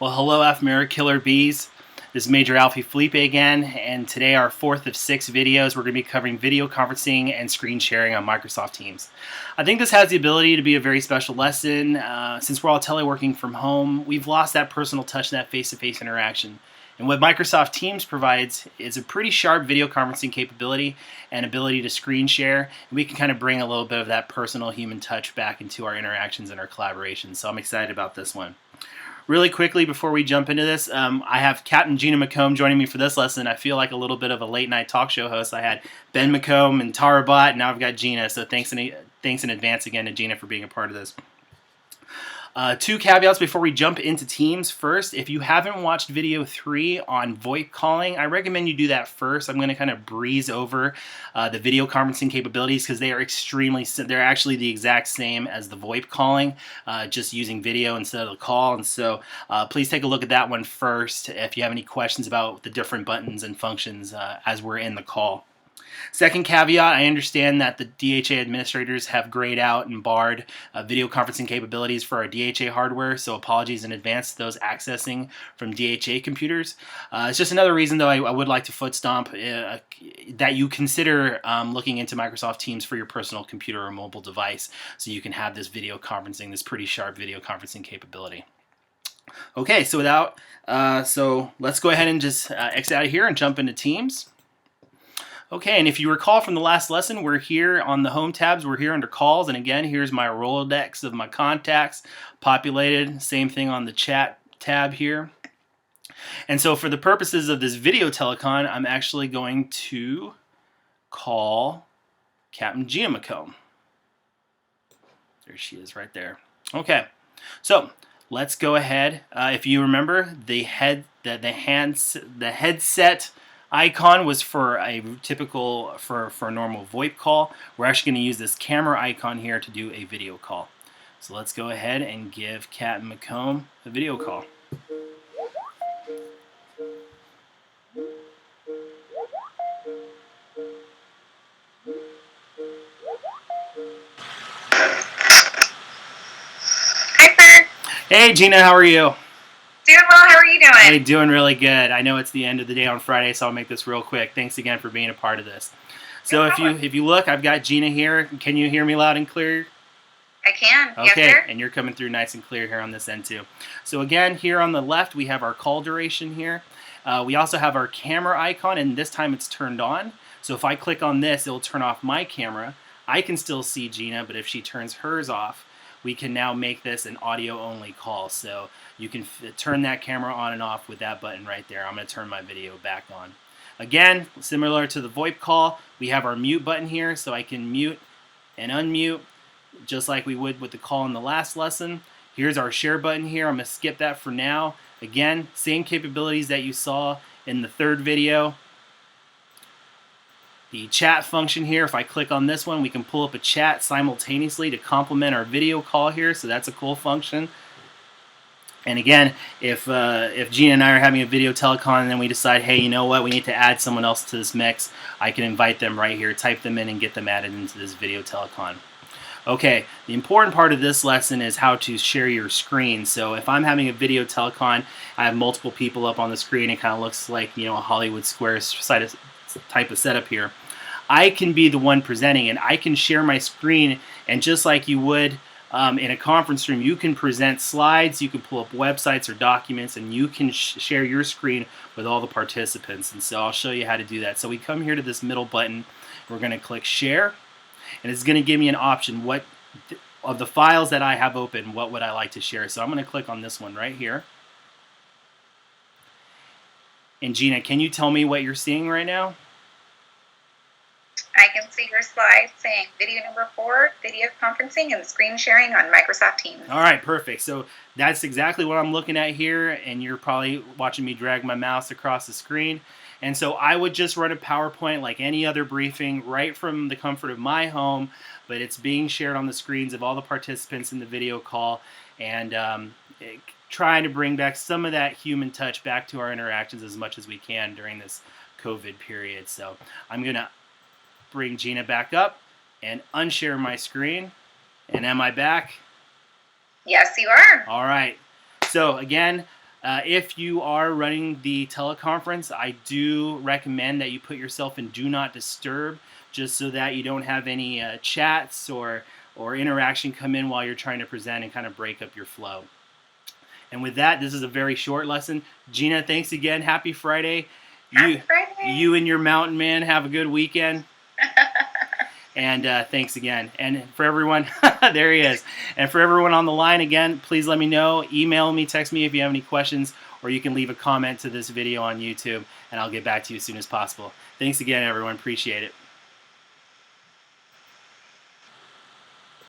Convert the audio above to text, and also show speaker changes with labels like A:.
A: Well, hello, Ephemeral Killer Bees. This is Major Alfie Felipe again, and today our fourth of 6 videos, we're going to be covering video conferencing and screen sharing on Microsoft Teams. I think this has the ability to be a very special lesson. Since we're all teleworking from home, we've lost that personal touch and that face-to-face interaction. And what Microsoft Teams provides is a pretty sharp video conferencing capability and ability to screen share. And we can kind of bring a little bit of that personal human touch back into our interactions and our collaborations. So I'm excited about this one. Really quickly, before we jump into this, I have Captain Gina McComb joining me for this lesson. I feel like a little bit of a late-night talk show host. I had Ben McComb and Tara Bott, and now I've got Gina. So thanks in advance again to Gina for being a part of this. 2 caveats before we jump into Teams. First, if you haven't watched video 3 on VoIP calling, I recommend you do that first. I'm going to kind of breeze over the video conferencing capabilities because they are they're actually the exact same as the VoIP calling, just using video instead of the call. And so please take a look at that one first if you have any questions about the different buttons and functions as we're in the call. Second caveat, I understand that the DHA administrators have grayed out and barred video conferencing capabilities for our DHA hardware, so apologies in advance to those accessing from DHA computers. It's just another reason, though, I would like to foot stomp that you consider looking into Microsoft Teams for your personal computer or mobile device so you can have this video conferencing, this pretty sharp video conferencing capability. Okay, so let's go ahead and just exit out of here and jump into Teams. Okay, and if you recall from the last lesson, we're here on the home tabs, we're here under calls, and again, here's my Rolodex of my contacts populated, same thing on the chat tab here. And so for the purposes of this video telecon, I'm actually going to call Captain Gina McComb. There she is right there. Okay, so let's go ahead. If you remember, the headset icon was for a normal VoIP call. We're actually going to use this camera icon here to do a video call. So let's go ahead and give Captain McComb a video call.
B: Hi, sir.
A: Hey, Gina, how are you?
B: Doing well. How are you doing?
A: Hey, doing really good. I know it's the end of the day on Friday, so I'll make this real quick. Thanks again for being a part of this. So if you look, I've got Gina here. Can you hear me loud and clear?
B: I can.
A: Okay,
B: yes, sir.
A: And you're coming through nice and clear here on this end too. So again, here on the left, we have our call duration here. We also have our camera icon, and this time it's turned on. So if I click on this, it'll turn off my camera. I can still see Gina, but if she turns hers off, we can now make this an audio-only call. So you can turn that camera on and off with that button right there. I'm going to turn my video back on. Again, similar to the VoIP call, we have our mute button here, so I can mute and unmute just like we would with the call in the last lesson. Here's our share button here. I'm going to skip that for now. Again, same capabilities that you saw in the third video. The chat function here, if I click on this one, we can pull up a chat simultaneously to complement our video call here, so that's a cool function. And again, if Gina and I are having a video telecon and then we decide, hey, you know what, we need to add someone else to this mix, I can invite them right here, type them in, and get them added into this video telecon. Okay, the important part of this lesson is how to share your screen. So if I'm having a video telecon, I have multiple people up on the screen. It kind of looks like, a Hollywood Squares type of setup here. I can be the one presenting, and I can share my screen, and just like you would in a conference room, you can present slides, you can pull up websites or documents, and you can share your screen with all the participants. And so I'll show you how to do that. So we come here to this middle button, we're going to click Share, and it's going to give me an option. What of the files that I have open, what would I like to share? So I'm going to click on this one right here. And Gina, can you tell me what you're seeing right now?
B: I can see your slide saying video number 4, video conferencing and screen sharing on Microsoft Teams.
A: All right, perfect. So that's exactly what I'm looking at here, and you're probably watching me drag my mouse across the screen. And so I would just run a PowerPoint like any other briefing right from the comfort of my home, but it's being shared on the screens of all the participants in the video call, and trying to bring back some of that human touch back to our interactions as much as we can during this COVID period. So I'm going to bring Gina back up and unshare my screen. And am I back?
B: Yes, you are.
A: All right. So again, If you are running the teleconference, I do recommend that you put yourself in Do Not Disturb, just so that you don't have any chats or interaction come in while you're trying to present and kind of break up your flow. And with that, this is a very short lesson. Gina, thanks again. Happy Friday.
B: Happy Friday.
A: You and your mountain man have a good weekend. And thanks again. And for everyone, there he is. And for everyone on the line, again, please let me know. Email me, text me if you have any questions, or you can leave a comment to this video on YouTube, and I'll get back to you as soon as possible. Thanks again, everyone. Appreciate it.